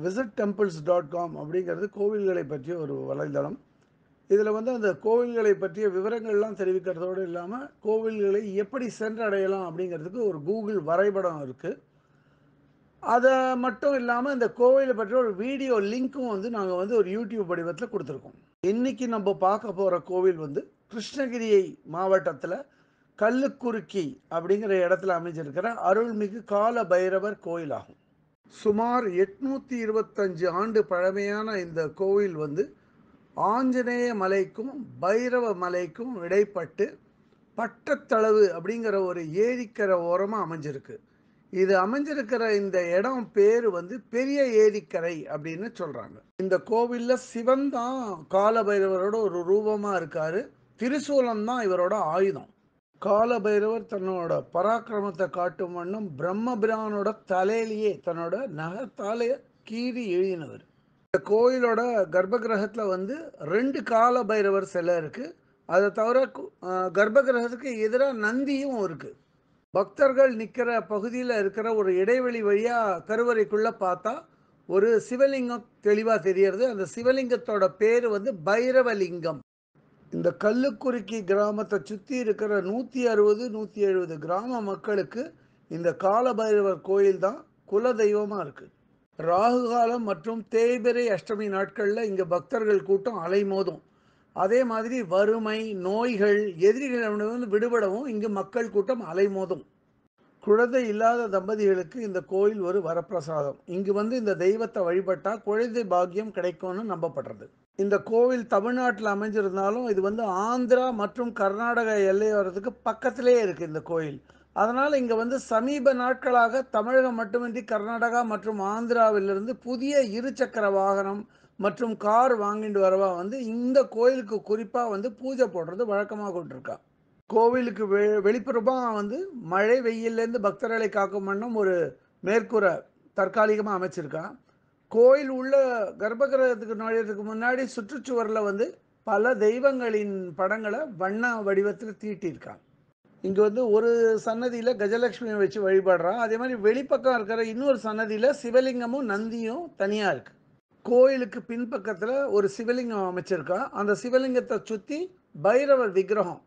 visittemples.com அப்படிங்கிறது கோவில்களை பற்றிய ஒரு வலைதளம். இதில் வந்து அந்த கோவில்களை பற்றிய விவரங்கள்லாம் தெரிவிக்கிறதோடு இல்லாமல் கோவில்களை எப்படி சென்றடையலாம் அப்படிங்கிறதுக்கு ஒரு கூகுள் வரைபடம் இருக்குது. அதை மட்டும் இல்லாமல் இந்த கோவிலை பற்றிய ஒரு வீடியோ லிங்க்கும் வந்து நாங்கள் வந்து ஒரு யூடியூப் வடிவத்தில் கொடுத்துருக்கோம். இன்னைக்கு நம்ம பார்க்க போகிற கோவில் வந்து கிருஷ்ணகிரியை மாவட்டத்தில் கல்லுக்குறுக்கி அப்படிங்கிற இடத்துல அமைஞ்சிருக்கிற அருள்மிகு கால பைரவர் கோயில் ஆகும். சுமார் 825 ஆண்டு பழமையான இந்த கோவில் வந்து ஆஞ்சநேய மலைக்கும் பைரவ மலைக்கும் இடைப்பட்டு பட்டத்தளவு அப்படிங்கிற ஒரு ஏரிக்கரை ஓரமாக அமைஞ்சிருக்கு. இது அமைஞ்சிருக்கிற இந்த இடம் பேர் வந்து பெரிய ஏரிக்கரை அப்படின்னு சொல்கிறாங்க. இந்த கோவிலில் சிவன் தான் கால பைரவரோட ஒரு ரூபமாக இருக்கார். திரிசூலம் தான் இவரோட ஆயுதம். கால பைரவர் தன்னோட பராக்கிரமத்தை காட்டும் வண்ணம் பிரம்மபிரானோட தலையிலேயே தன்னோட நகத்தாலே கீறி எழுதினவர். இந்த கோயிலோட கர்ப்பகிரகத்தில் வந்து 2 கால பைரவர் சிலை இருக்குது. அதை தவிர கர்ப்பகிரகத்துக்கு எதிராக நந்தியும் இருக்குது. பக்தர்கள் நிற்கிற பகுதியில் இருக்கிற ஒரு இடைவெளி வழியாக கருவறைக்குள்ளே பார்த்தா ஒரு சிவலிங்கம் தெளிவாக தெரியறது. அந்த சிவலிங்கத்தோட பேர் வந்து பைரவலிங்கம். இந்த கல்லுக்குறுக்கி கிராமத்தை சுற்றி இருக்கிற 160 170 கிராம மக்களுக்கு இந்த காலபைரவர் கோயில் தான் குலதெய்வமாக இருக்குது. ராகு காலம் மற்றும் தேய்பிறை அஷ்டமி நாட்களில் இங்கே பக்தர்கள் கூட்டம் அலைமோதும். அதே மாதிரி வறுமை, நோய்கள், எதிரிகளிடமிருந்து விடுபடவும் இங்கு மக்கள் கூட்டம் அலைமோதும். குழந்தை இல்லாத தம்பதிகளுக்கு இந்த கோயில் ஒரு வரப்பிரசாதம். இங்கு வந்து இந்த தெய்வத்தை வழிபட்டால் குழந்தை பாக்கியம் கிடைக்கும்னு நம்பப்படுறது. இந்த கோவில் தமிழ்நாட்டில் அமைஞ்சிருந்தாலும் இது வந்து ஆந்திரா மற்றும் கர்நாடகா எல்லையோரத்துக்கு பக்கத்திலே இருக்குது இந்த கோயில். அதனால் இங்கே வந்து சமீப நாட்களாக தமிழகம் மட்டுமின்றி கர்நாடகா மற்றும் ஆந்திராவிலிருந்து புதிய இருசக்கர வாகனம் மற்றும் கார் வாங்கிட்டு வரவா வந்து இந்த கோயிலுக்கு குறிப்பாக வந்து பூஜை போடுறது வழக்கமாக கொண்டிருக்கா. கோவிலுக்கு வெளிப்புறமாக வந்து மழை வெயிலேருந்து பக்தர்களை காக்கும் வண்ணம் ஒரு மேற்கூரை தற்காலிகமாக அமைச்சிருக்கா. கோயில் உள்ள கர்ப்பகிரகத்துக்கு நுழையிறதுக்கு முன்னாடி சுற்றுச்சுவரில் வந்து பல தெய்வங்களின் படங்களை வண்ண வடிவத்தில் தீட்டியிருக்காங்க. இங்கே வந்து ஒரு சன்னதியில் கஜலட்சுமியை வச்சு வழிபடுறா. அதே மாதிரி வெளிப்பக்கம் இருக்கிற இன்னொரு சன்னதியில் சிவலிங்கமும் நந்தியும் தனியாக இருக்குது. கோயிலுக்கு பின்பக்கத்தில் ஒரு சிவலிங்கம் அமைச்சிருக்கா. அந்த சிவலிங்கத்தை சுற்றி பைரவர் விக்கிரகம்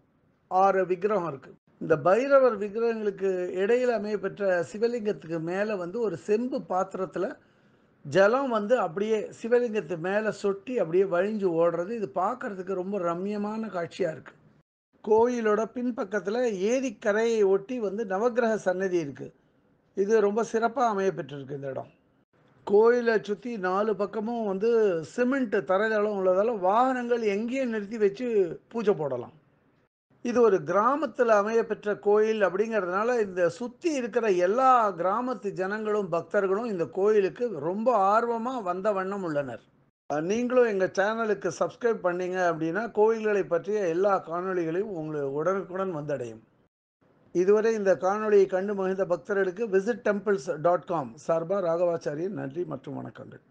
6 விக்கிரகம் இருக்குது. இந்த பைரவர் விக்கிரகங்களுக்கு இடையில் அமையப்பெற்ற சிவலிங்கத்துக்கு மேலே வந்து ஒரு செம்பு பாத்திரத்தில் ஜலம் வந்து அப்படியே சிவலிங்கத்து மேலே சொட்டி அப்படியே வழிஞ்சு ஓடுறது. இது பார்க்குறதுக்கு ரொம்ப ரம்யமான காட்சியாக இருக்குது. கோயிலோட பின்பக்கத்தில் ஏரிக்கரையை ஒட்டி வந்து நவக்கிரக சன்னதி இருக்குது. இது ரொம்ப சிறப்பாக அமையப்பெற்றிருக்கு இந்த இடம். கோயிலை சுற்றி 4 பக்கமும் வந்து சிமெண்ட் தரைதளம் உள்ளதால் வாகனங்கள் எங்கேயும் நிறுத்தி வச்சு பூஜை போடலாம். இது ஒரு கிராமத்தில் அமையப்பெற்ற கோயில் அப்படிங்கிறதுனால இந்த சுற்றி இருக்கிற எல்லா கிராமத்து ஜனங்களும் பக்தர்களும் இந்த கோயிலுக்கு ரொம்ப ஆர்வமாக வந்த வண்ணம் உள்ளனர். நீங்களும் எங்கள் சேனலுக்கு சப்ஸ்கிரைப் பண்ணீங்க அப்படின்னா கோயில்களை பற்றிய எல்லா காணொளிகளையும் உங்களுக்கு உடனுக்குடன் வந்தடையும். இதுவரை இந்த காணொளியை கண்டு மகிழ்ந்த பக்தர்களுக்கு visittemples.com சார்பாக ராகவாச்சாரியன் நன்றி மற்றும் வணக்கங்கள்.